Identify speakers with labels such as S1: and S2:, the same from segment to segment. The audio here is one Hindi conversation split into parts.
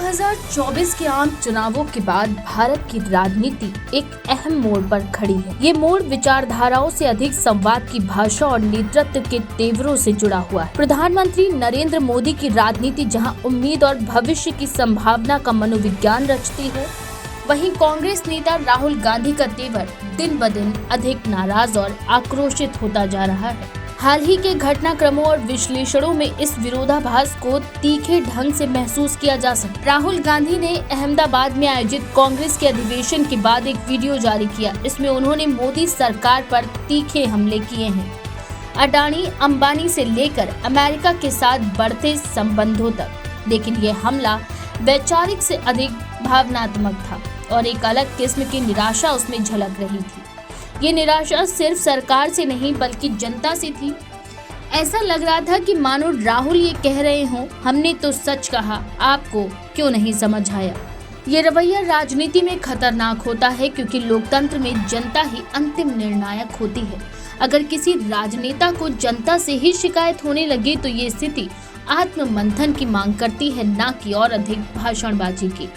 S1: 2024 के आम चुनावों के बाद भारत की राजनीति एक अहम मोड़ पर खड़ी है। ये मोड़ विचारधाराओं से अधिक संवाद की भाषा और नेतृत्व के तेवरों से जुड़ा हुआ है। प्रधानमंत्री नरेंद्र मोदी की राजनीति जहां उम्मीद और भविष्य की संभावना का मनोविज्ञान रचती है, वहीं कांग्रेस नेता राहुल गांधी का तेवर दिन ब दिन अधिक नाराज और आक्रोशित होता जा रहा है। हाल ही के घटनाक्रमों और विश्लेषणों में इस विरोधाभास को तीखे ढंग से महसूस किया जा सकता है। राहुल गांधी ने अहमदाबाद में आयोजित कांग्रेस के अधिवेशन के बाद एक वीडियो जारी किया। इसमें उन्होंने मोदी सरकार पर तीखे हमले किए हैं, अडानी अंबानी से लेकर अमेरिका के साथ बढ़ते संबंधों तक। लेकिन ये हमला वैचारिक से अधिक भावनात्मक था और एक अलग किस्म की निराशा उसमें झलक रही थी। ये निराशा सिर्फ सरकार से नहीं बल्कि जनता से थी। ऐसा लग रहा था कि मानो राहुल ये कह रहे हों, हमने तो सच कहा, आपको क्यों नहीं समझ आया। ये रवैया राजनीति में खतरनाक होता है क्योंकि लोकतंत्र में जनता ही अंतिम निर्णायक होती है। अगर किसी राजनेता को जनता से ही शिकायत होने लगे तो ये स्थिति आत्ममंथन की मांग करती है, न कि और अधिक भाषणबाजी की।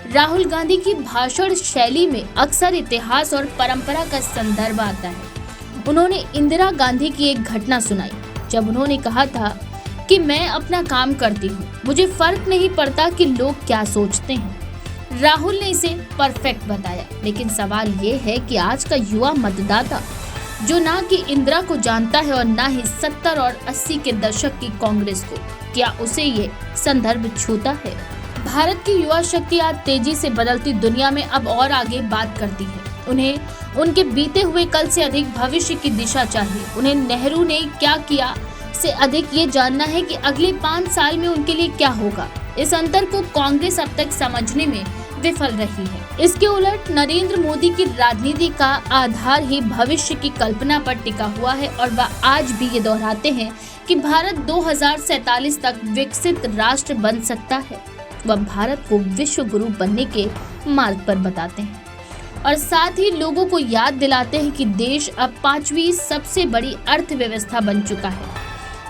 S1: राहुल गांधी की भाषण शैली में अक्सर इतिहास और परंपरा का संदर्भ आता है। उन्होंने इंदिरा गांधी की एक घटना सुनाई जब उन्होंने कहा था कि मैं अपना काम करती हूँ, मुझे फर्क नहीं पड़ता कि लोग क्या सोचते हैं। राहुल ने इसे परफेक्ट बताया, लेकिन सवाल ये है कि आज का युवा मतदाता जो ना कि इंदिरा को जानता है और ना ही 70 और 80 के दशक की कांग्रेस को, क्या उसे ये संदर्भ छूता है? भारत की युवा शक्ति आज तेजी से बदलती दुनिया में अब और आगे बात करती है। उन्हें उनके बीते हुए कल से अधिक भविष्य की दिशा चाहिए। उन्हें नेहरू ने क्या किया से अधिक ये जानना है कि अगले 5 साल में उनके लिए क्या होगा। इस अंतर को कांग्रेस अब तक समझने में विफल रही है। इसके उलट नरेंद्र मोदी की राजनीति का आधार ही भविष्य की कल्पना पर टिका हुआ है और वह आज भी ये दोहराते हैं कि भारत 2047 तक विकसित राष्ट्र बन सकता है। वह भारत को विश्व गुरु बनने के मार्ग पर बताते हैं और साथ ही लोगों को याद दिलाते हैं कि देश अब 5वीं सबसे बड़ी अर्थव्यवस्था बन चुका है।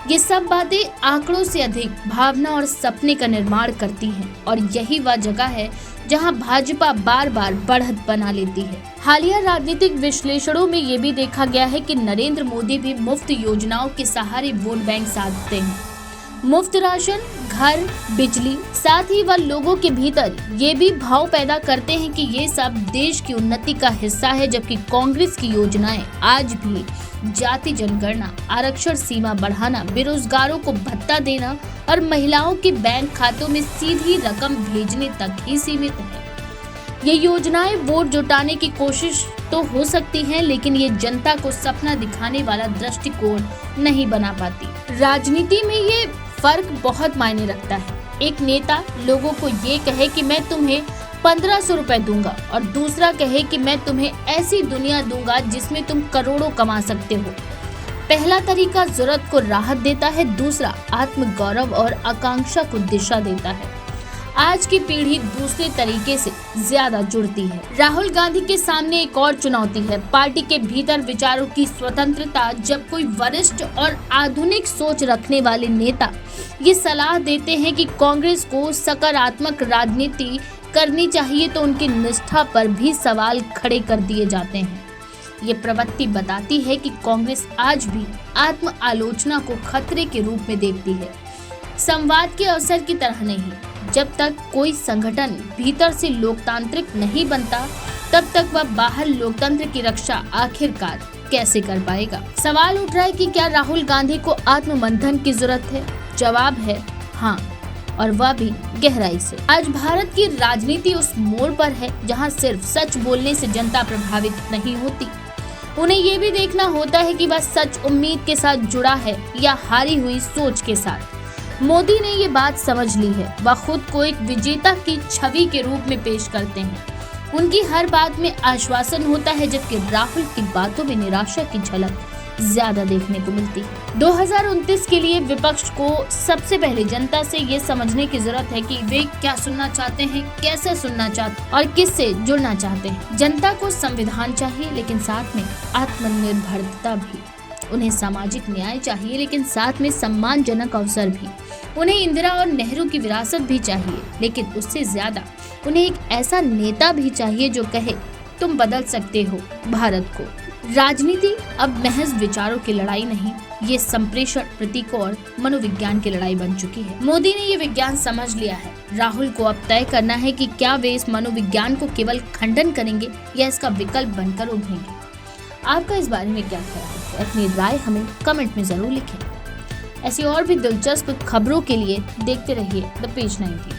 S1: ये सब बातें आंकड़ों से अधिक भावना और सपने का निर्माण करती हैं और यही वह जगह है जहां भाजपा बार बार बढ़त बना लेती है। हालिया राजनीतिक विश्लेषणों में ये भी देखा गया है कि नरेंद्र मोदी भी मुफ्त योजनाओं के सहारे वोट बैंक साधते हैं। मुफ्त राशन, घर, बिजली, साथ ही वह लोगों के भीतर ये भी भाव पैदा करते हैं कि ये सब देश की उन्नति का हिस्सा है, जबकि कांग्रेस की योजनाएं आज भी जाति जनगणना, आरक्षण सीमा बढ़ाना, बेरोजगारों को भत्ता देना और महिलाओं के बैंक खातों में सीधी रकम भेजने तक ही सीमित है। ये योजनाएं वोट जुटाने की कोशिश तो हो सकती हैं, लेकिन ये जनता को सपना दिखाने वाला दृष्टिकोण नहीं बना पाती। राजनीति में ये फर्क बहुत मायने रखता है। एक नेता लोगों को ये कहे कि मैं तुम्हें 1500 रुपए दूंगा और दूसरा कहे कि मैं तुम्हें ऐसी दुनिया दूंगा जिसमें तुम करोड़ों कमा सकते हो। पहला तरीका जरूरत को राहत देता है, दूसरा आत्मगौरव और आकांक्षा को दिशा देता है। आज की पीढ़ी दूसरे तरीके से ज्यादा जुड़ती है। राहुल गांधी के सामने एक और चुनौती है, पार्टी के भीतर विचारों की स्वतंत्रता। जब कोई वरिष्ठ और आधुनिक सोच रखने वाले नेता ये सलाह देते हैं कि कांग्रेस को सकारात्मक राजनीति करनी चाहिए तो उनकी निष्ठा पर भी सवाल खड़े कर दिए जाते हैं। ये प्रवृत्ति बताती है कि कांग्रेस आज भी आत्म आलोचना को खतरे के रूप में देखती है, संवाद के अवसर की तरह नहीं। जब तक कोई संगठन भीतर से लोकतांत्रिक नहीं बनता, तब तक वह बाहर लोकतंत्र की रक्षा आखिरकार कैसे कर पाएगा। सवाल उठ रहा है कि क्या राहुल गांधी को आत्ममंथन की जरूरत है? जवाब है हाँ, और वह भी गहराई से। आज भारत की राजनीति उस मोड़ पर है जहां सिर्फ सच बोलने से जनता प्रभावित नहीं होती। उन्हें ये भी देखना होता है कि वह सच उम्मीद के साथ जुड़ा है या हारी हुई सोच के साथ। मोदी ने ये बात समझ ली है। वह खुद को एक विजेता की छवि के रूप में पेश करते हैं। उनकी हर बात में आश्वासन होता है, जबकि राहुल की बातों में निराशा की झलक ज्यादा देखने को मिलती है। 2029 के लिए विपक्ष को सबसे पहले जनता से ये समझने की जरूरत है कि वे क्या सुनना चाहते हैं, कैसे सुनना चाहते हैं और किससे जुड़ना चाहते हैं। जनता को संविधान चाहिए, लेकिन साथ में आत्मनिर्भरता भी। उन्हें सामाजिक न्याय चाहिए, लेकिन साथ में सम्मानजनक अवसर भी। उन्हें इंदिरा और नेहरू की विरासत भी चाहिए, लेकिन उससे ज्यादा उन्हें एक ऐसा नेता भी चाहिए जो कहे तुम बदल सकते हो भारत को। राजनीति अब महज विचारों की लड़ाई नहीं, ये संप्रेषण, प्रतीकों और मनोविज्ञान की लड़ाई बन चुकी है। मोदी ने ये विज्ञान समझ लिया है। राहुल को अब तय करना है कि क्या वे इस मनोविज्ञान को केवल खंडन करेंगे या इसका विकल्प बनकर उभरेंगे। आपका इस बारे में क्या ख्याल है? अपनी राय हमें कमेंट में जरूर लिखें। ऐसी और भी दिलचस्प खबरों के लिए देखते रहिए द पेज 19।